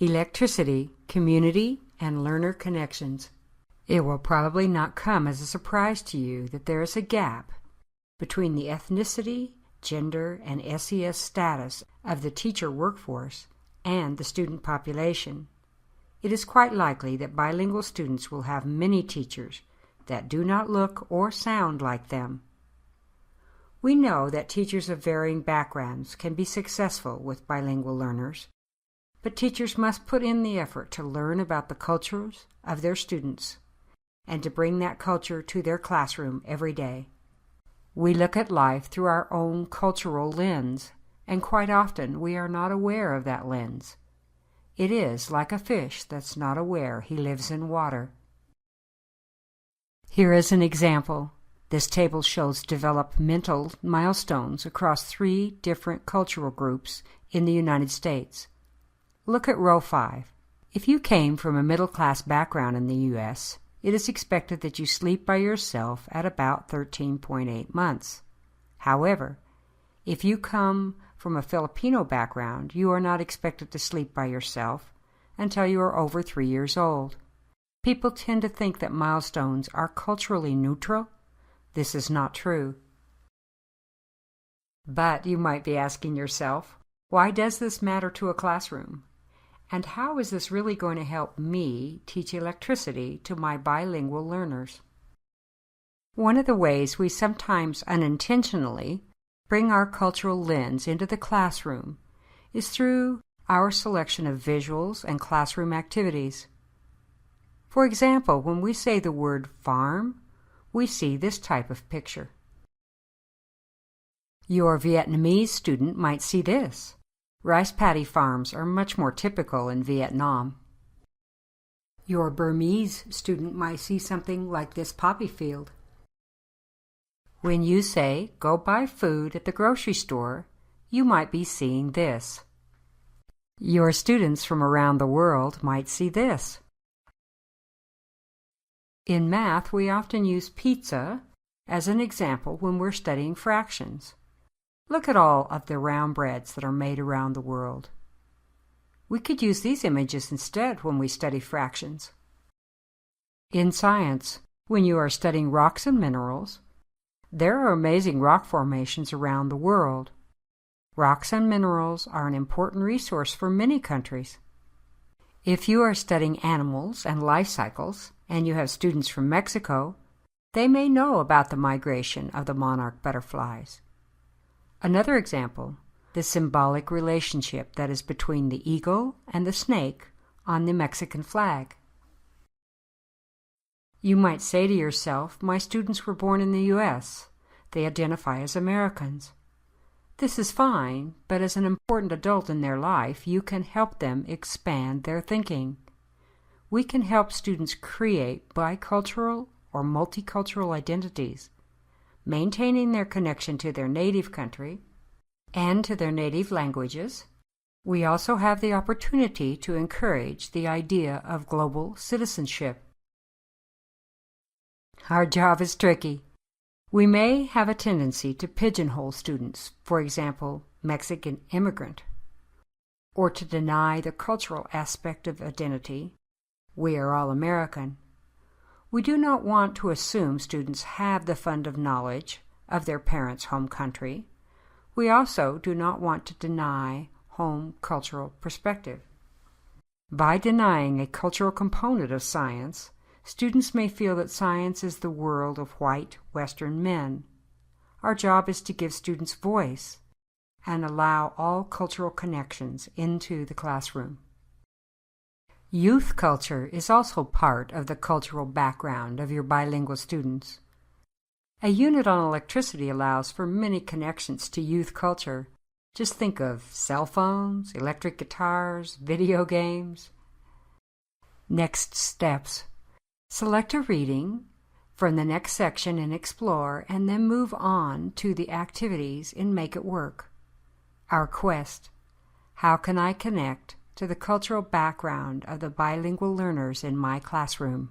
Electricity, Community, and Learner Connections. It will probably not come as a surprise to you that there is a gap between the ethnicity, gender, and SES status of the teacher workforce and the student population. It is quite likely that bilingual students will have many teachers that do not look or sound like them. We know that teachers of varying backgrounds can be successful with bilingual learners, but teachers must put in the effort to learn about the cultures of their students and to bring that culture to their classroom every day. We look at life through our own cultural lens, and quite often we are not aware of that lens. It is like a fish that's not aware he lives in water. Here is an example. This table shows developmental milestones across 3 different cultural groups in the United States. Look at row 5. If you came from a middle-class background in the U.S., it is expected that you sleep by yourself at about 13.8 months. However, if you come from a Filipino background, you are not expected to sleep by yourself until you are over 3 years old. People tend to think that milestones are culturally neutral. This is not true. But you might be asking yourself, why does this matter to a classroom? And how is this really going to help me teach electricity to my bilingual learners? One of the ways we sometimes unintentionally bring our cultural lens into the classroom is through our selection of visuals and classroom activities. For example, when we say the word farm, we see this type of picture. Your Vietnamese student might see this. Rice paddy farms are much more typical in Vietnam. Your Burmese student might see something like this poppy field. When you say, go buy food at the grocery store, you might be seeing this. Your students from around the world might see this. In math, we often use pizza as an example when we're studying fractions. Look at all of the round breads that are made around the world. We could use these images instead when we study fractions. In science, when you are studying rocks and minerals, there are amazing rock formations around the world. Rocks and minerals are an important resource for many countries. If you are studying animals and life cycles, and you have students from Mexico, they may know about the migration of the monarch butterflies. Another example, the symbolic relationship that is between the eagle and the snake on the Mexican flag. You might say to yourself, my students were born in the U.S. They identify as Americans. This is fine, but as an important adult in their life, you can help them expand their thinking. We can help students create bicultural or multicultural identities, maintaining their connection to their native country and to their native languages. We also have the opportunity to encourage the idea of global citizenship. Our job is tricky. We may have a tendency to pigeon-hole students, for example, Mexican immigrant, or to deny the cultural aspect of identity. We are all American. We do not want to assume students have the fund of knowledge of their parents' home country. We also do not want to deny home cultural perspective. By denying a cultural component of science, students may feel that science is the world of white Western men. Our job is to give students voice and allow all cultural connections into the classroom. Youth culture is also part of the cultural background of your bilingual students. A unit on electricity allows for many connections to youth culture. Just think of cell phones, electric guitars, video games. Next steps. Select a reading from the next section in Explore and then move on to the activities in Make It Work. Our quest. How can I connect to the cultural background of the bilingual learners in my classroom?